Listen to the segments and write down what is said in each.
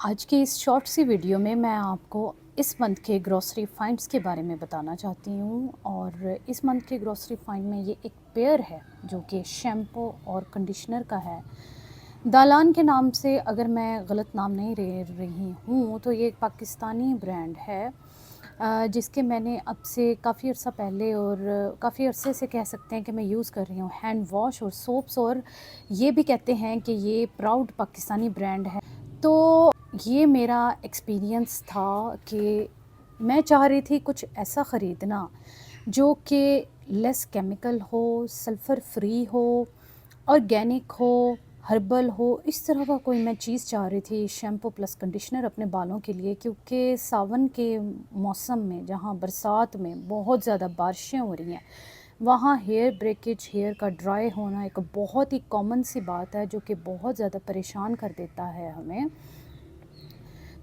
आज की इस शॉर्ट सी वीडियो में मैं आपको इस मंथ के ग्रॉसरी फाइंड्स के बारे में बताना चाहती हूँ। और इस मंथ के ग्रॉसरी फाइंड में ये एक पेयर है जो कि शैम्पू और कंडीशनर का है। दालान के नाम से, अगर मैं गलत नाम नहीं ले रही हूँ, तो ये एक पाकिस्तानी ब्रांड है जिसके मैंने अब से काफ़ी अर्सा पहले और काफ़ी अरसे से कह सकते हैं कि मैं यूज़ कर रही हूँ हैंड वॉश और सोप्स। और ये भी कहते हैं कि ये प्राउड पाकिस्तानी ब्रांड है। तो ये मेरा एक्सपीरियंस था कि मैं चाह रही थी कुछ ऐसा ख़रीदना जो कि लेस केमिकल हो, सल्फ़र फ्री हो, ऑर्गेनिक हो, हर्बल हो। इस तरह का कोई मैं चीज़ चाह रही थी, शैम्पू प्लस कंडीशनर अपने बालों के लिए, क्योंकि सावन के मौसम में, जहाँ बरसात में बहुत ज़्यादा बारिशें हो रही हैं, वहाँ हेयर ब्रेकेज, हेयर का ड्राई होना एक बहुत ही कॉमन सी बात है जो कि बहुत ज़्यादा परेशान कर देता है हमें।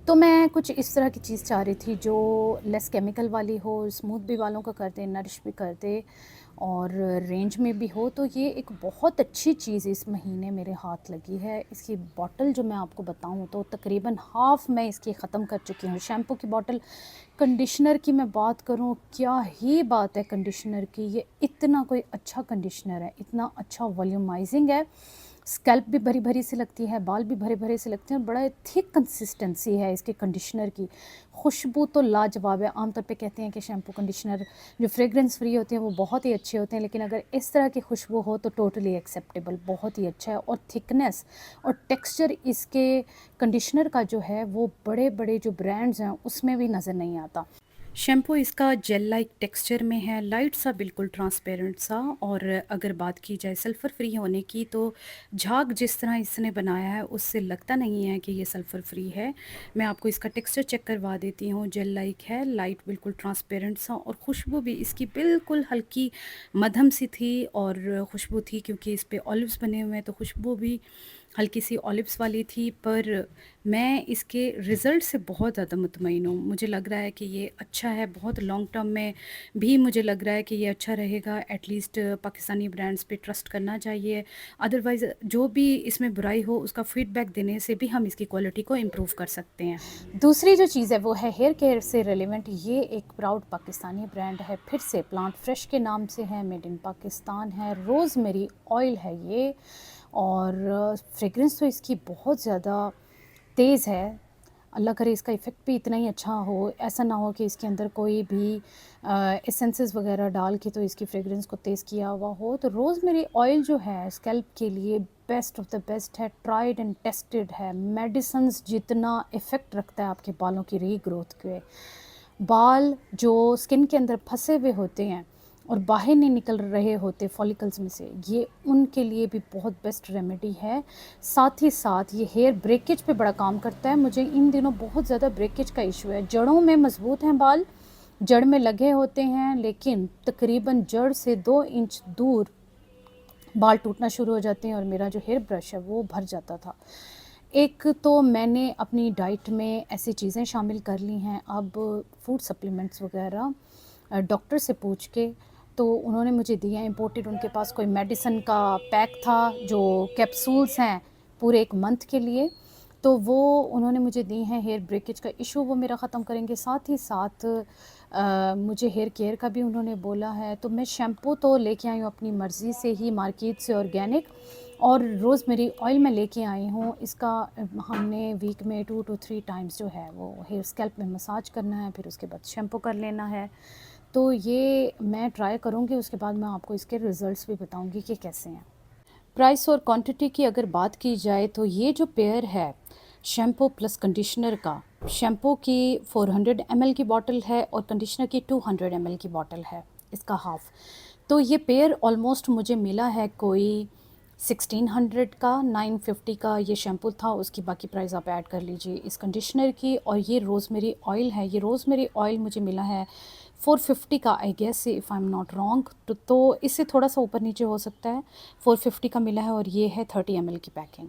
तो मैं कुछ इस तरह की चीज़ चाह रही थी जो लेस केमिकल वाली हो, स्मूथ भी बालों का कर दे, नरिश भी कर दे और रेंज में भी हो। तो ये एक बहुत अच्छी चीज़ इस महीने मेरे हाथ लगी है। इसकी बॉटल जो मैं आपको बताऊं तो तकरीबन हाफ़ मैं इसकी ख़त्म कर चुकी हूँ, शैम्पू की बॉटल। कंडीशनर की मैं बात करूं, क्या ही बात है कंडीशनर की। ये इतना कोई अच्छा कंडीशनर है, इतना अच्छा वॉल्यूमाइजिंग है, स्कैल्प भी भरी भरी सी लगती है, बाल भी भरे भरे से लगते हैं, बड़ा थिक कंसिस्टेंसी है इसके कंडीशनर की। खुशबू तो लाजवाब है। आमतौर पे कहते हैं कि शैम्पू कंडीशनर जो फ्रेगरेंस फ्री होते हैं वो बहुत ही अच्छे होते हैं, लेकिन अगर इस तरह की खुशबू हो तो टोटली एक्सेप्टेबल, बहुत ही अच्छा है। और थिकनेस और टेक्सचर इसके कंडीशनर का जो है वो बड़े बड़े जो ब्रांड्स हैं उसमें भी नज़र नहीं आता। शैम्पू इसका जेल लाइक टेक्सचर में है, लाइट सा, बिल्कुल ट्रांसपेरेंट सा। और अगर बात की जाए सल्फ़र फ्री होने की, तो झाग जिस तरह इसने बनाया है उससे लगता नहीं है कि ये सल्फ़र फ्री है। मैं आपको इसका टेक्सचर चेक करवा देती हूँ। जेल लाइक है, लाइट, बिल्कुल ट्रांसपेरेंट सा। और खुशबू भी इसकी बिल्कुल हल्की मध्यम सी थी और खुशबू थी, क्योंकि इस पे ऑलिव्स बने हुए हैं तो खुशबू भी हल्की सी ऑलिव्स वाली थी। पर मैं इसके रिज़ल्ट से बहुत ज़्यादा मुतमईन हूँ। मुझे लग रहा है कि ये अच्छा है, बहुत लॉन्ग टर्म में भी मुझे लग रहा है कि ये अच्छा रहेगा। एटलीस्ट पाकिस्तानी ब्रांड्स पे ट्रस्ट करना चाहिए। अदरवाइज़ जो भी इसमें बुराई हो उसका फ़ीडबैक देने से भी हम इसकी क्वालिटी को इम्प्रूव कर सकते हैं। दूसरी जो चीज़ है वो है हेयर केयर से रिलेवेंट। ये एक प्राउड पाकिस्तानी ब्रांड है, फिर से प्लांट फ्रेश के नाम से है, मेड इन पाकिस्तान है, रोज़मेरी ऑयल है ये। और फ्रेगरेंस तो इसकी बहुत ज़्यादा तेज़ है। अल्लाह करे इसका इफ़ेक्ट भी इतना ही अच्छा हो। ऐसा ना हो कि इसके अंदर कोई भी एसेंसेस वगैरह डाल के तो इसकी फ्रेगरेंस को तेज़ किया हुआ हो। तो रोज़मेरी ऑयल जो है स्कैल्प के लिए बेस्ट ऑफ द बेस्ट है, ट्राइड एंड टेस्टेड है। मेडिसिन्स जितना इफ़ेक्ट रखता है आपके बालों की रीग्रोथ के, बाल जो स्किन के अंदर फंसे हुए होते हैं और बाहर नहीं निकल रहे होते फॉलिकल्स में से, ये उनके लिए भी बहुत बेस्ट रेमेडी है। साथ ही साथ ये हेयर ब्रेकेज पे बड़ा काम करता है। मुझे इन दिनों बहुत ज़्यादा ब्रेकेज का इशू है। जड़ों में मज़बूत हैं बाल, जड़ में लगे होते हैं, लेकिन तकरीबन जड़ से 2 इंच दूर बाल टूटना शुरू हो जाते हैं और मेरा जो हेयर ब्रश है वो भर जाता था। एक तो मैंने अपनी डाइट में ऐसी चीज़ें शामिल कर ली हैं अब, फूड सप्लीमेंट्स वगैरह डॉक्टर से पूछ के, तो उन्होंने मुझे दिया इम्पोर्टेड। उनके पास कोई मेडिसिन का पैक था जो कैप्सूल्स हैं पूरे 1 मंथ के लिए, तो वो उन्होंने मुझे दी हैं। हेयर ब्रेकेज का इशू वो मेरा ख़त्म करेंगे। साथ ही साथ मुझे हेयर केयर का भी उन्होंने बोला है। तो मैं शैम्पू तो लेके आई हूँ अपनी मर्ज़ी से ही मार्केट से, ऑर्गेनिक। और रोज़मेरी ऑयल मैं लेके आई हूँ। इसका हमने वीक में 2 to 3 टाइम्स जो है वो हेयर स्कैल्प में मसाज करना है, फिर उसके बाद शैम्पू कर लेना है। तो ये मैं ट्राई करूँगी, उसके बाद मैं आपको इसके रिज़ल्ट्स भी बताऊँगी कि कैसे हैं। प्राइस और क्वांटिटी की अगर बात की जाए तो ये जो पेयर है शैम्पू प्लस कंडीशनर का, शैम्पू की 400 ml की बॉटल है और कंडीशनर की 200 ml की बॉटल है, इसका हाफ़। तो ये पेयर ऑलमोस्ट मुझे मिला है कोई 1600 का। 950 का ये शैम्पू था, उसकी बाकी प्राइस आप ऐड कर लीजिए इस कंडीशनर की। और ये रोज़मेरी ऑयल है, ये रोज़मेरी ऑयल मुझे मिला है 450 का, I guess, if I am not wrong. तो इससे थोड़ा सा ऊपर नीचे हो सकता है। 450 का मिला है और ये है 30 ml की पैकिंग।